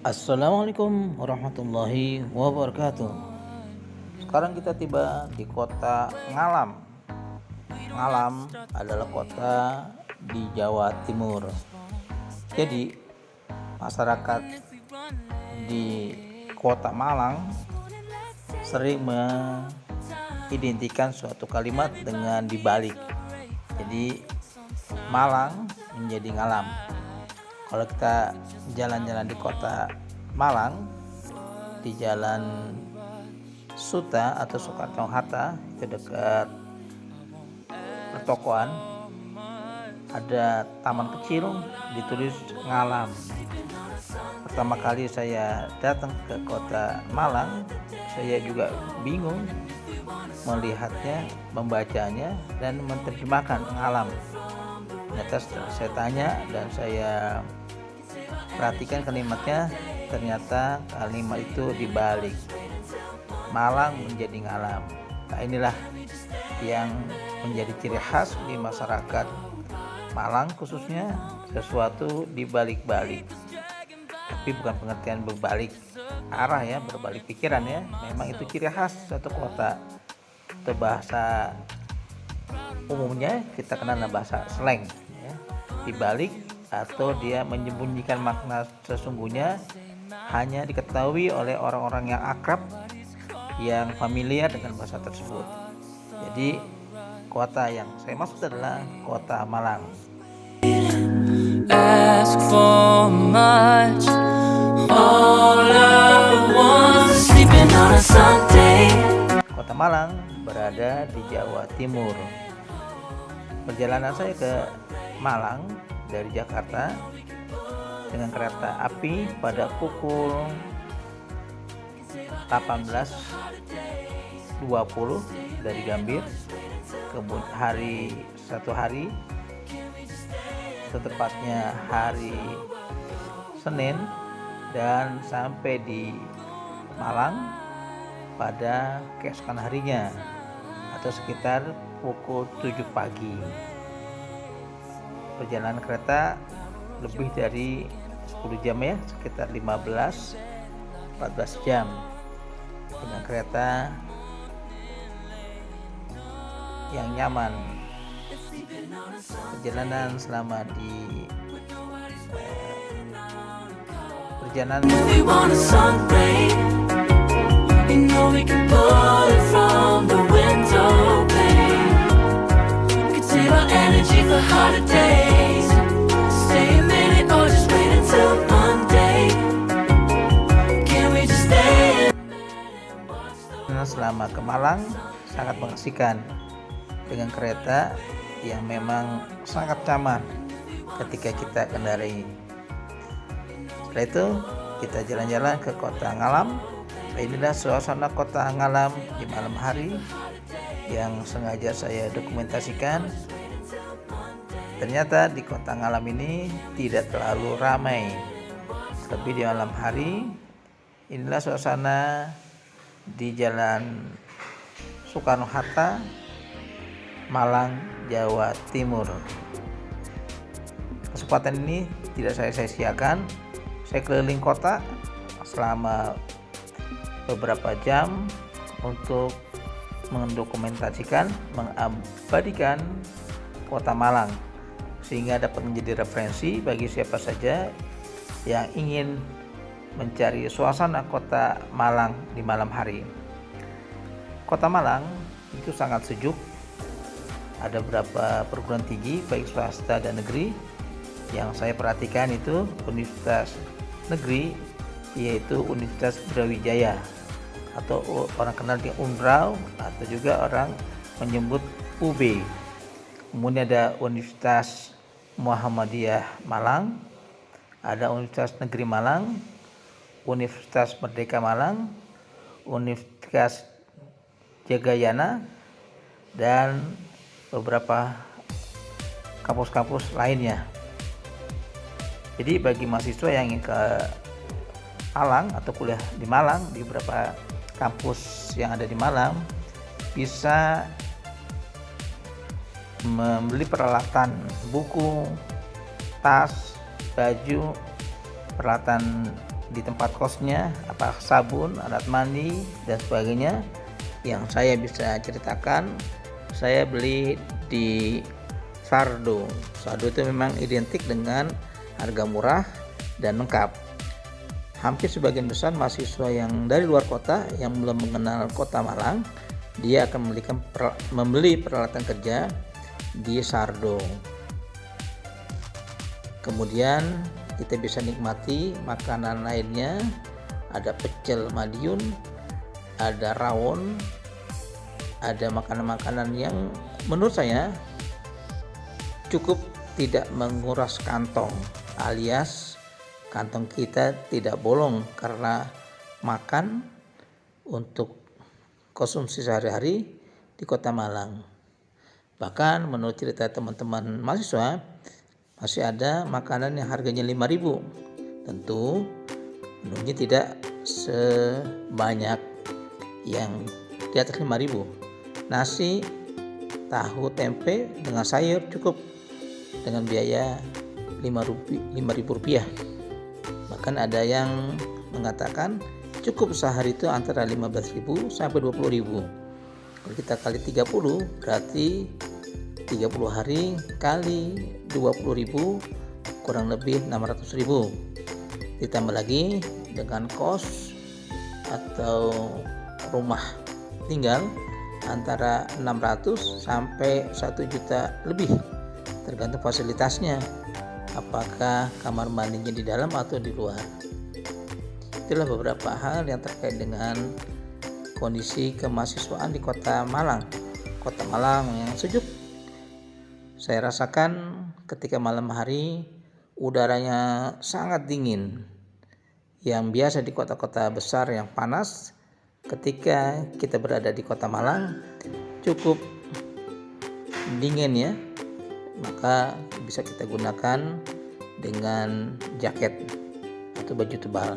Assalamualaikum warahmatullahi wabarakatuh. Sekarang kita tiba di kota Ngalam. Ngalam adalah kota di Jawa Timur. Jadi masyarakat di kota Malang sering mengidentikan suatu kalimat dengan dibalik. Jadi Malang menjadi Ngalam. Kalau kita jalan-jalan di kota Malang, di Jalan Suta atau Soekarno-Hatta, itu dekat pertokoan, ada taman kecil ditulis Ngalam. Pertama kali saya datang ke kota Malang, saya juga bingung melihatnya, membacanya, dan menerjemahkan Ngalam. Ternyata setelah saya tanya dan saya perhatikan kalimatnya, ternyata kalimat itu dibalik. Malang menjadi Ngalam. Nah, inilah yang menjadi ciri khas di masyarakat Malang, khususnya sesuatu dibalik-balik. Tapi bukan pengertian berbalik arah ya, berbalik pikiran ya. Memang itu ciri khas suatu kota. Itu bahasa umumnya kita kenal bahasa slang ya. Dibalik atau dia menyembunyikan makna sesungguhnya hanya diketahui oleh orang-orang yang akrab, yang familiar dengan bahasa tersebut. Jadi kota yang saya maksud adalah kota Malang. Ask for much, all I want is sleeping on a Sunday. Kota Malang berada di Jawa Timur. Perjalanan saya ke Malang dari Jakarta dengan kereta api pada pukul 18.20 dari Gambir. Kemudian satu hari, tepatnya hari Senin, dan sampai di Malang pada keesokan harinya atau sekitar pukul 7 pagi. Perjalanan kereta lebih dari 10 jam ya, sekitar 15-14 jam dengan kereta yang nyaman. Perjalanan selama di perjalanan We want a sun ray. You know we can pull it from the window pane. We can save our energy for harder days. Stay a minute or just wait until Monday. Can we just stay? selama ke Malang sangat mengasihkan dengan kereta yang memang sangat nyaman ketika kita kendarai. Setelah itu kita jalan-jalan ke kota Ngalam. Inilah suasana kota Ngalam di malam hari yang sengaja saya dokumentasikan. Ternyata di kota Ngalam ini tidak terlalu ramai, tapi di malam hari inilah suasana di Jalan Soekarno-Hatta, Malang, Jawa Timur. Kesempatan ini tidak saya sia-siakan. Saya keliling kota selama beberapa jam untuk mendokumentasikan, mengabadikan kota Malang, sehingga dapat menjadi referensi bagi siapa saja yang ingin mencari suasana kota Malang di malam hari. Kota Malang itu sangat sejuk. Ada beberapa perguruan tinggi baik swasta dan negeri. Yang saya perhatikan itu universitas negeri, yaitu Universitas Brawijaya atau orang kenal di Unbrau, atau juga orang menyebut UB. Kemudian ada Universitas Muhammadiyah Malang, ada Universitas Negeri Malang, Universitas Merdeka Malang, Universitas Jagayana, dan beberapa kampus-kampus lainnya. Jadi bagi mahasiswa yang ingin ke Malang atau kuliah di Malang, di beberapa kampus yang ada di Malang, bisa membeli peralatan buku, tas, baju, peralatan di tempat kosnya, apa sabun, alat mandi dan sebagainya. Yang saya bisa ceritakan, saya beli di Sardo. Sardo itu memang identik dengan harga murah dan lengkap. Hampir sebagian besar mahasiswa yang dari luar kota yang belum mengenal kota Malang, dia akan membeli peralatan kerja di Sardo. Kemudian kita bisa nikmati makanan lainnya, ada pecel Madiun, ada rawon, ada makanan-makanan yang menurut saya cukup tidak menguras kantong, alias kantong kita tidak bolong karena makan untuk konsumsi sehari-hari di Kota Malang. Bahkan menurut cerita teman-teman mahasiswa, masih ada makanan yang harganya 5.000. Tentu menunya tidak sebanyak yang di atas 5.000. Nasi, tahu, tempe dengan sayur cukup dengan biaya Rp5.000. Bahkan ada yang mengatakan cukup sehari itu antara 15.000 sampai 20.000. Kalau kita kali 30 berarti 30 hari kali 20.000 kurang lebih 600.000. Ditambah lagi dengan kos atau rumah tinggal antara 600 sampai 1 juta lebih, tergantung fasilitasnya, apakah kamar mandinya di dalam atau di luar. Itulah beberapa hal yang terkait dengan kondisi kemahasiswaan di Kota Malang. Kota Malang yang sejuk. Saya rasakan ketika malam hari udaranya sangat dingin. Yang biasa di kota-kota besar yang panas, ketika kita berada di Kota Malang cukup dingin ya. Maka bisa kita gunakan dengan jaket atau baju tebal.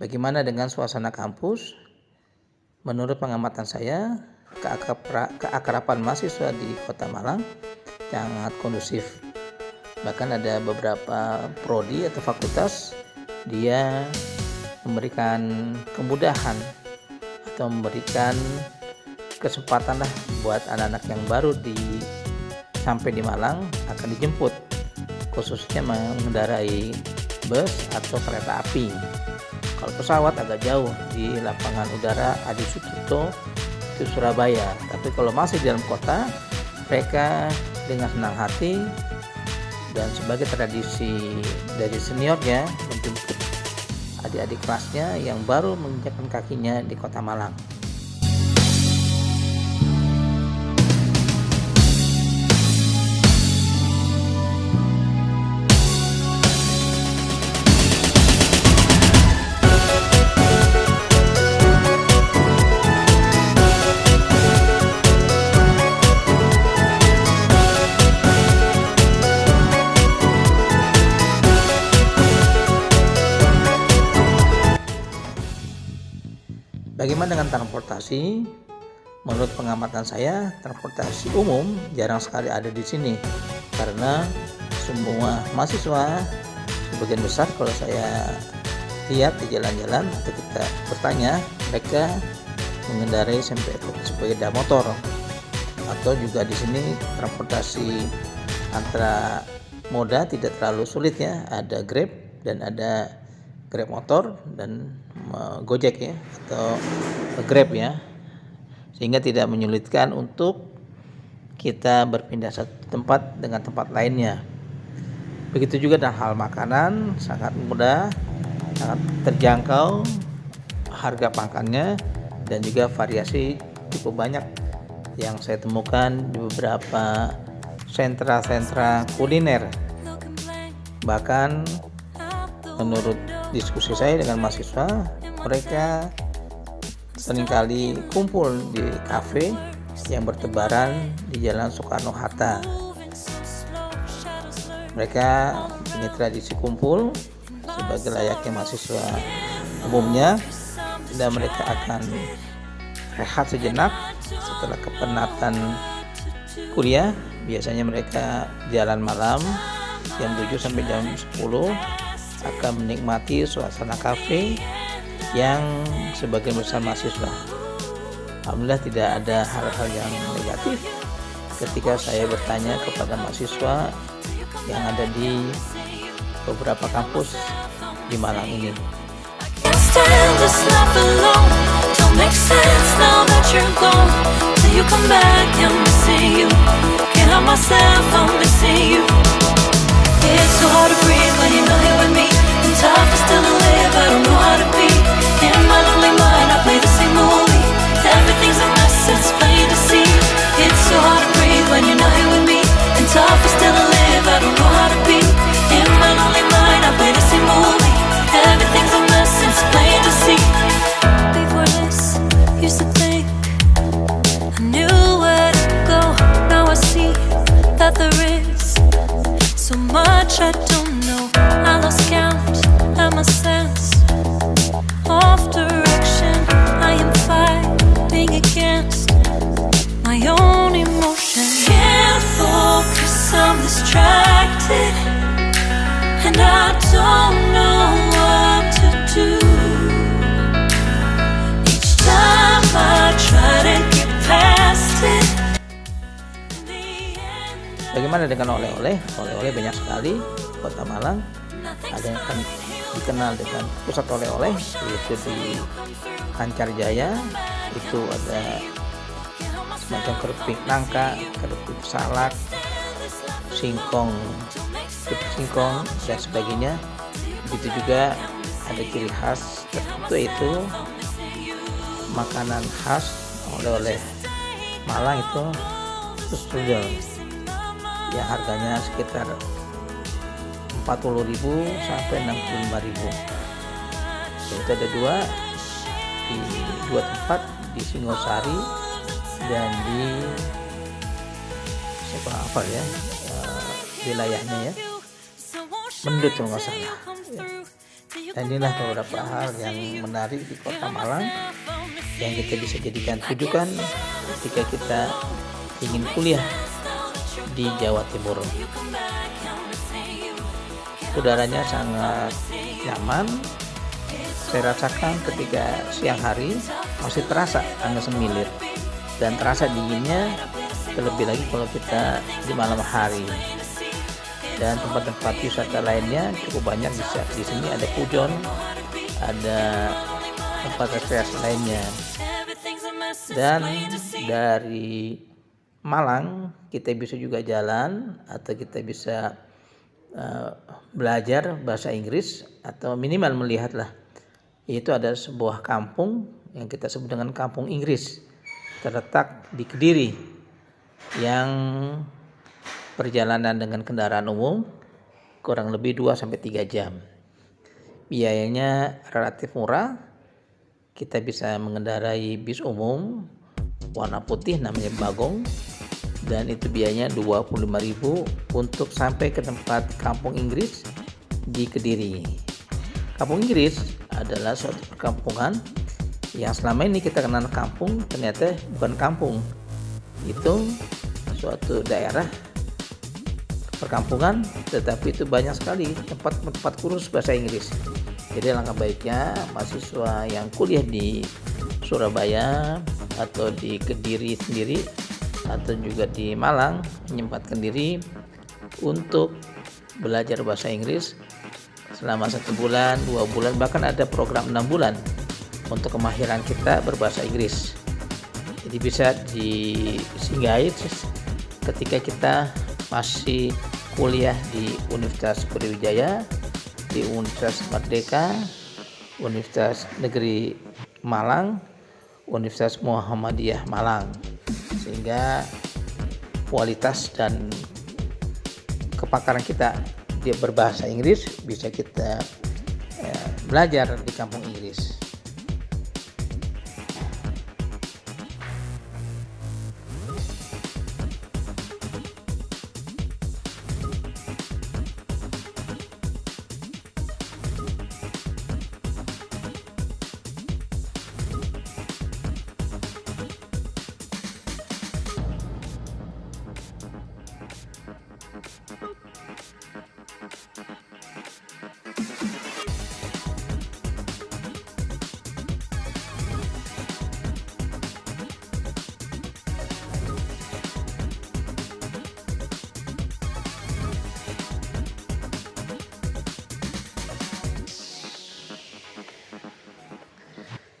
Bagaimana dengan suasana kampus? Menurut pengamatan saya, keakraban mahasiswa di Kota Malang sangat kondusif. Bahkan ada beberapa prodi atau fakultas dia memberikan kemudahan atau memberikan kesempatan lah buat anak-anak yang baru sampai di Malang akan dijemput, khususnya mengendarai bus atau kereta api. Kalau pesawat agak jauh di lapangan udara Adi Sucipto itu Surabaya. Tapi kalau masih di dalam kota, mereka dengan senang hati dan sebagai tradisi dari seniornya menjemput adik-adik kelasnya yang baru menginjakkan kakinya di Kota Malang. Bagaimana dengan transportasi? Menurut pengamatan saya, transportasi umum jarang sekali ada di sini karena semua mahasiswa sebagian besar kalau saya lihat di jalan-jalan atau kita bertanya, mereka mengendarai sepeda motor atau juga di sini transportasi antara moda tidak terlalu sulit ya, ada Grab dan ada Grab motor dan Gojek ya atau Grab ya, sehingga tidak menyulitkan untuk kita berpindah satu tempat dengan tempat lainnya. Begitu juga dalam hal makanan, sangat mudah, sangat terjangkau harga pangkatnya, dan juga variasi cukup banyak yang saya temukan di beberapa sentra-sentra kuliner. Bahkan menurut diskusi saya dengan mahasiswa, mereka seringkali kumpul di kafe yang bertebaran di Jalan Soekarno-Hatta. Mereka punya tradisi kumpul sebagai layaknya mahasiswa umumnya, dan mereka akan rehat sejenak setelah kepenatan kuliah. Biasanya mereka jalan malam jam 7 sampai jam 10, akan menikmati suasana kafe yang sebagian besar mahasiswa. Alhamdulillah tidak ada hal-hal yang negatif ketika saya bertanya kepada mahasiswa yang ada di beberapa kampus di Malang ini. Can't stand this life alone. Don't make sense now that you're gone. Till you come back, I'm missing you. Can't help myself, I'm missing you. It's so hard to breathe when you're not here with me. And tough is still to live, I don't know how to be. In my lonely mind, I play the same movie. Everything's a mess, it's plain to see. It's so hard to breathe when you're not here with me. And tough is still to live, I don't know how to be. In my lonely mind, I play the same movie. Everything's a mess, it's plain to see. Before this, used to think I knew where to go. Now I see that there is so much I don't know. I lost count and my sense of direction. I am fighting against my own emotion. Can't focus, I'm distracted, and I don't know what to do. Each time I try to get past it, in the end Bagaimana dengan oleh-oleh? Oleh-oleh banyak sekali di Kota Malang. Ada yang akan dikenal dengan pusat oleh-oleh, yaitu di Pancarjaya. Itu ada semacam keripik nangka, keripik salak, singkong, dan sebagainya. Begitu juga ada ciri khas tertentu, yaitu makanan khas oleh-oleh Malang itu strudel yang harganya sekitar 40.000 sampai 65.000. Itu ada dua tempat, di Singosari dan di wilayahnya ya, Mendut kalau nggak salah ya. Dan inilah beberapa hal yang menarik di Kota Malang yang kita bisa jadikan rujukan ketika kita ingin kuliah di Jawa Timur. Udaranya sangat nyaman. Saya rasakan ketika siang hari masih terasa angin semilir dan terasa dinginnya, terlebih lagi kalau kita di malam hari. Dan tempat-tempat wisata lainnya cukup banyak. Di sini ada Pujon, ada tempat rekreasi lainnya. Dan dari Malang kita bisa juga jalan, atau kita bisa belajar bahasa Inggris, atau minimal melihatlah. Yaitu ada sebuah kampung yang kita sebut dengan Kampung Inggris, terletak di Kediri, yang perjalanan dengan kendaraan umum kurang lebih 2-3 jam. Biayanya relatif murah. Kita bisa mengendarai bis umum warna putih namanya Bagong, dan itu biayanya 25.000 untuk sampai ke tempat Kampung Inggris di Kediri. Kampung Inggris adalah suatu perkampungan yang selama ini kita kenal kampung, ternyata bukan kampung. Itu suatu daerah perkampungan, tetapi itu banyak sekali tempat kursus bahasa Inggris. Jadi langkah baiknya mahasiswa yang kuliah di Surabaya atau di Kediri sendiri, atau juga di Malang, menyempatkan diri untuk belajar bahasa Inggris selama 1 bulan, 2 bulan, bahkan ada program 6 bulan untuk kemahiran kita berbahasa Inggris. Jadi bisa disinggahi ketika kita masih kuliah di Universitas Brawijaya, di Universitas Merdeka, Universitas Negeri Malang, Universitas Muhammadiyah Malang, sehingga kualitas dan kepakaran kita dia berbahasa Inggris bisa kita belajar di kampung Inggris.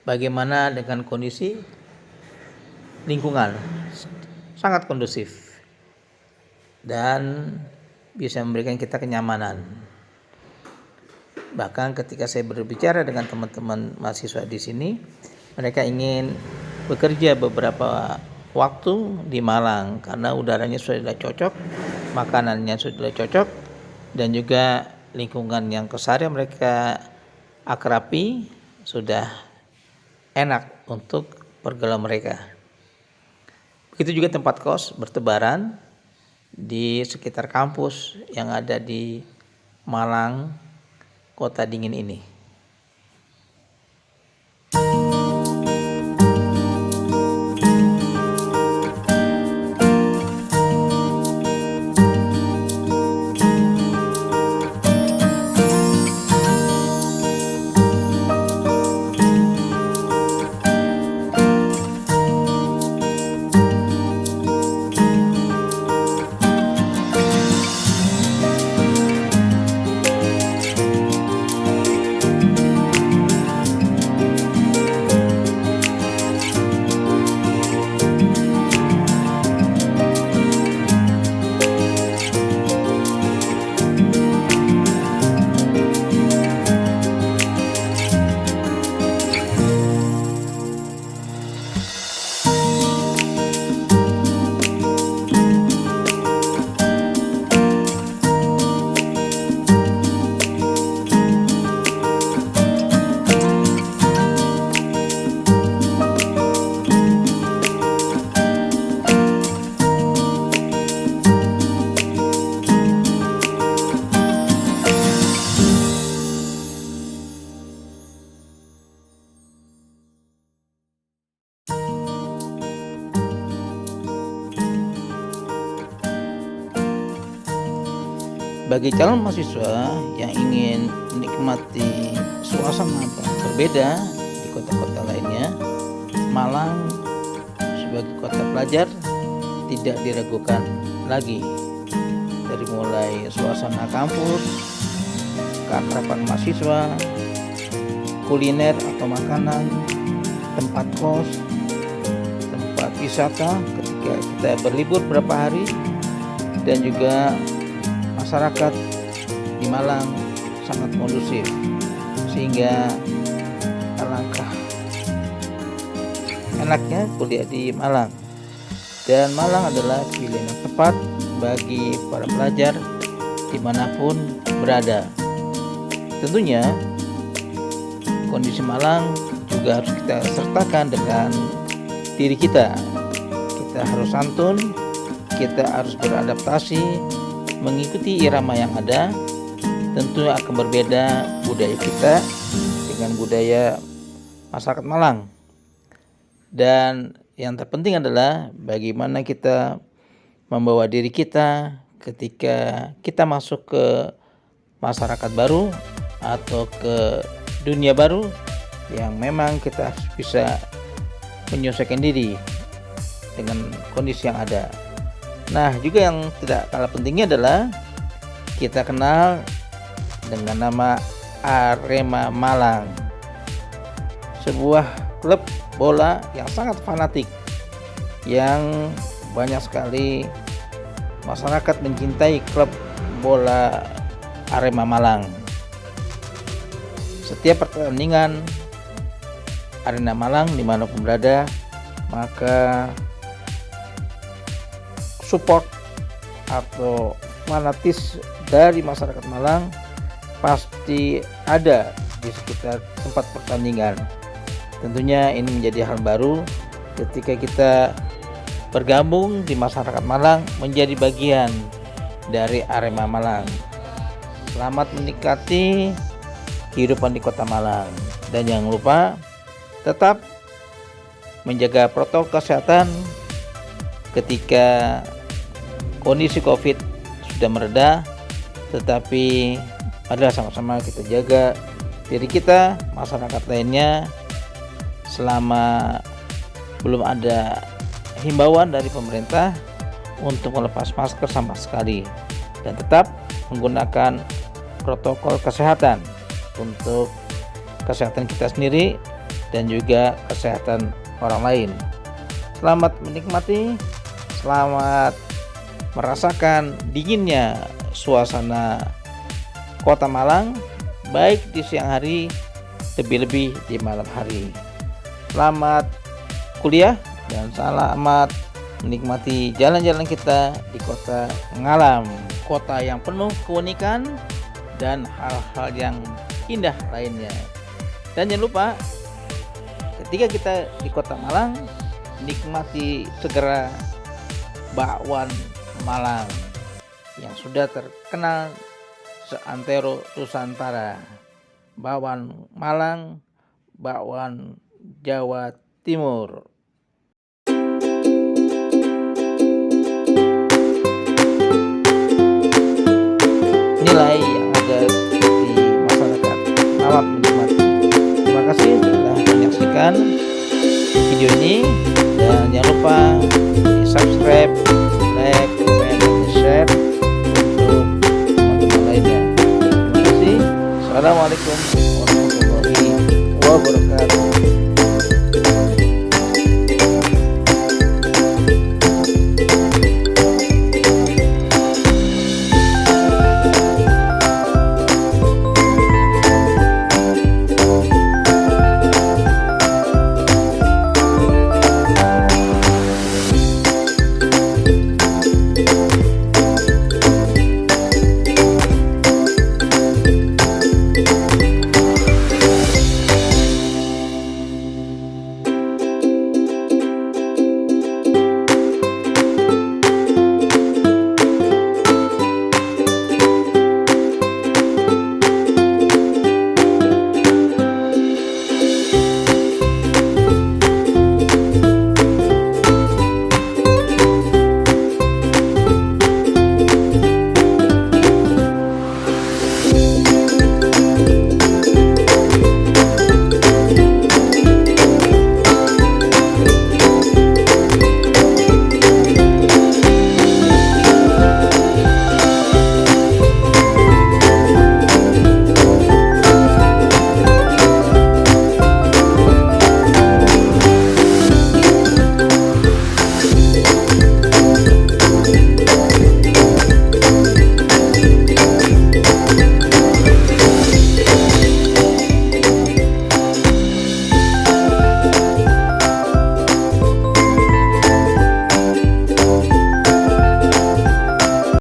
Bagaimana dengan kondisi lingkungan? Sangat kondusif dan bisa memberikan kita kenyamanan. Bahkan ketika saya berbicara dengan teman-teman mahasiswa di sini, mereka ingin bekerja beberapa waktu di Malang karena udaranya sudah cocok, makanannya sudah cocok, dan juga lingkungan yang keseharian mereka akrabi sudah enak untuk pergaulan mereka. Begitu juga tempat kos bertebaran di sekitar kampus yang ada di Malang, kota dingin ini. Bagi calon mahasiswa yang ingin menikmati suasana berbeda di kota-kota lainnya, Malang sebagai kota pelajar tidak diragukan lagi. Dari mulai suasana kampus, keakraban mahasiswa, kuliner atau makanan, tempat kos, tempat wisata ketika kita berlibur beberapa hari, dan juga masyarakat di Malang sangat kondusif, sehingga alangkah enaknya kuliah di Malang. Dan Malang adalah pilihan yang tepat bagi para pelajar dimanapun berada. Tentunya kondisi Malang juga harus kita sertakan dengan diri kita. Kita harus santun, kita harus beradaptasi mengikuti irama yang ada. Tentu akan berbeda budaya kita dengan budaya masyarakat Malang. Dan yang terpenting adalah bagaimana kita membawa diri kita ketika kita masuk ke masyarakat baru atau ke dunia baru, yang memang kita harus bisa menyesuaikan diri dengan kondisi yang ada. Nah, juga yang tidak kalah pentingnya adalah kita kenal dengan nama Arema Malang, sebuah klub bola yang sangat fanatik, yang banyak sekali masyarakat mencintai klub bola Arema Malang. Setiap pertandingan Arema Malang dimanapun berada, maka support atau fanatis dari masyarakat Malang pasti ada di sekitar tempat pertandingan. Tentunya ini menjadi hal baru ketika kita bergabung di masyarakat Malang menjadi bagian dari Arema Malang. Selamat menikmati kehidupan di Kota Malang, dan jangan lupa tetap menjaga protokol kesehatan ketika kondisi COVID sudah mereda, tetapi adalah sama-sama kita jaga diri kita, masyarakat lainnya, selama belum ada himbauan dari pemerintah untuk melepas masker sama sekali, dan tetap menggunakan protokol kesehatan untuk kesehatan kita sendiri dan juga kesehatan orang lain. Selamat menikmati, selamat merasakan dinginnya suasana Kota Malang, baik di siang hari, lebih-lebih di malam hari. Selamat kuliah dan selamat menikmati jalan-jalan kita di Kota Ngalam, kota yang penuh keunikan dan hal-hal yang indah lainnya. Dan jangan lupa, ketika kita di Kota Malang, nikmati segera bakwan Malang yang sudah terkenal seantero Nusantara. Bakwan Malang, bakwan Jawa Timur. Nilai yang ada di masyarakat. Selamat menikmati. Terima kasih telah menyaksikan video ini, dan jangan lupa di subscribe, like, komen, dan share untuk teman-teman lainnya. Terima kasih. Assalamualaikum warahmatullahi wabarakatuh.